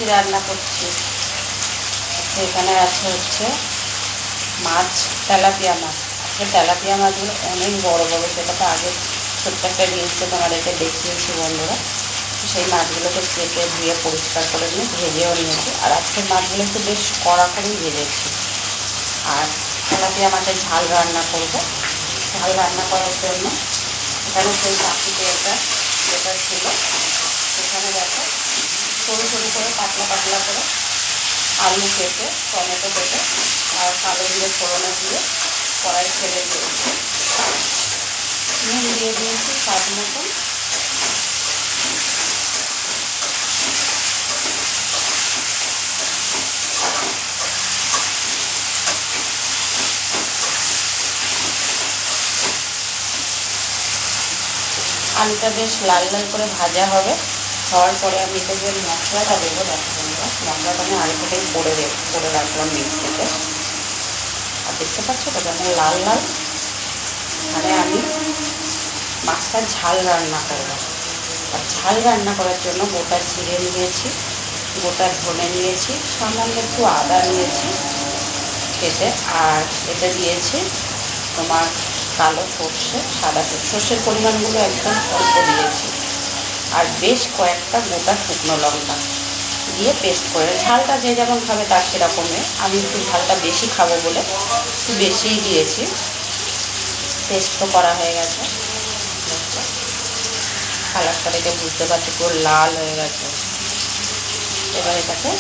কী রান্না করছি। এখানে আছে হচ্ছে মাছ, তেলাপিয়া মাছ। আজকে তেলাপিয়া মাছগুলো অনেক বড় বড়, সেটা তো আগে ছোট্ট একটা রিলসে তোমাদেরকে দেখিয়েছি বন্ধুরা। সেই মাছগুলোকে কেটে ধুয়ে পরিষ্কার করে নিয়ে ভেজেও নিয়েছি। আর আজকের মাছগুলো একটু বেশ কড়া করেই ভেজেছি। আর তেলাপিয়া মাছের ঝাল রান্না করব। ঝাল রান্না করার জন্য এখানে সেই বাকিতে যেটা ছিল সেখানে দেখো সরু সরু করে পাতলা পাতলা করে আলু কেটে, টমেটো কেটে আর কালো দিয়ে ফোড়নে দিয়ে কড়াই ছেড়ে দিয়েছি। নুন দিয়ে দিয়েছি স্বাদ মতন। আলুটা বেশ লাল লাল করে ভাজা হবে। হওয়ার পরে আমি এটা যে মশলাটা দেবো, দেখো বন্ধুরা, মশলাটা আমি আগে থেকেই করে রাখলাম মিক্সিতে। আর দেখতে পাচ্ছ তো যেমন লাল লাল। মানে আমি মাছটার ঝাল রান্না করবো। আর ঝাল রান্না করার জন্য গোটা জিরে নিয়েছি, গোটা ধনে নিয়েছি, সামান্য একটু আদা নিয়েছি কেটে, আর এতে দিয়েছি তোমার কালো সর্ষে, সাদা সর্ষের পরিমাণগুলো একদম অল্প দিয়েছি। আর বেশ কয়েকটা গোটা শুকনো লঙ্কা দিয়ে পেস্ট করে, ঝালটা যে যেমন খাবে তার সেরকমই, আমি একটু ঝালটা বেশি খাবো বলে একটু বেশিই দিয়েছি। পেস্ট তো করা হয়ে গেছে, কালারটা দেখে বুঝতে পারছি পুরো লাল হয়ে গেছে। এবার এটাকে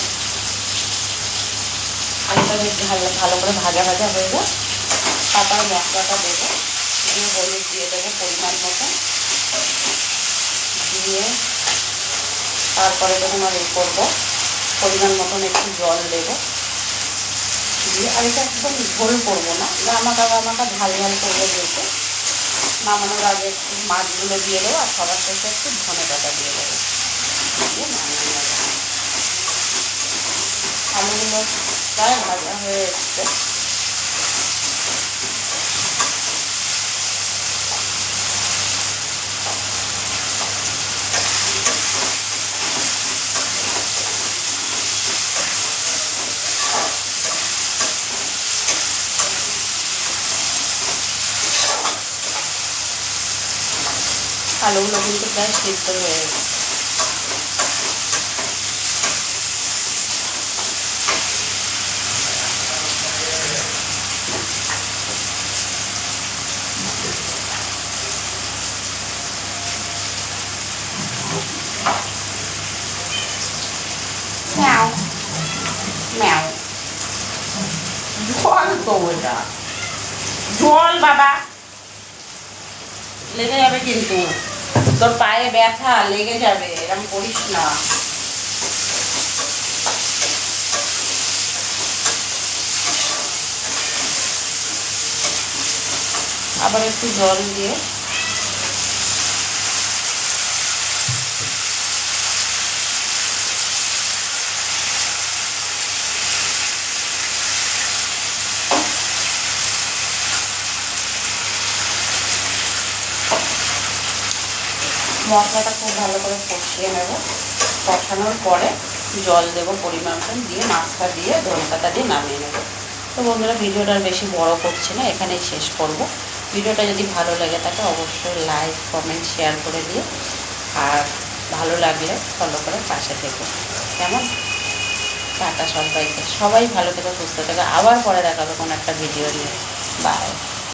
আলুটা বেশ ভালো করে ভাজা ভাজা হয়ে যায়। তারপরে মশলাটা দেবো, হলুদ দিয়ে দেবো পরিমাণ মতো, দিয়ে তারপরে তোমার করবো পরিমাণ মতন একটু জল দেবো দিয়ে। আর এটা একদম ঝোল করবো না, গামাকা ঝাল ঝাল করবো যেহেতু। নামানোর আগে একটু মাছগুলো দিয়ে দেবো আর সবার শেষে একটু ধনে পাতা দিয়ে দেবো, দিয়ে নামিয়ে নেবো। আলুগুলো প্রায় ভাজা হয়ে এসছে। আলুগুলো কিন্তু প্রায় সিদ্ধ হয়ে গেছে। ম্যাও ম্যাও, জল তো ওটা জল বাবা, লেগে যাবে কিন্তু, তোর পায়ে ব্যথা লেগে যাবে, এরকম করিস না। আবার একটু জল দিয়ে মশলাটা খুব ভালো করে কষিয়ে নেব। কষানোর পরে জল দেবো পরিমাণ মতন, দিয়ে মাছটা দিয়ে ধনেপাতা দিয়ে নামিয়ে নেব। তো বন্ধুরা, ভিডিওটা আর বেশি বড় করছি না, এখানেই শেষ করব। ভিডিওটা যদি ভালো লাগে থাকে অবশ্যই লাইক কমেন্ট শেয়ার করে দিও। আর ভালো লাগলে ফলো করে পাশে থেকো, কেমন? টাটা সবাইকে, সবাই ভালো থেকো, সুস্থ থেকো। আবার পরে দেখাবে কোনো একটা ভিডিও নিয়ে। বাই।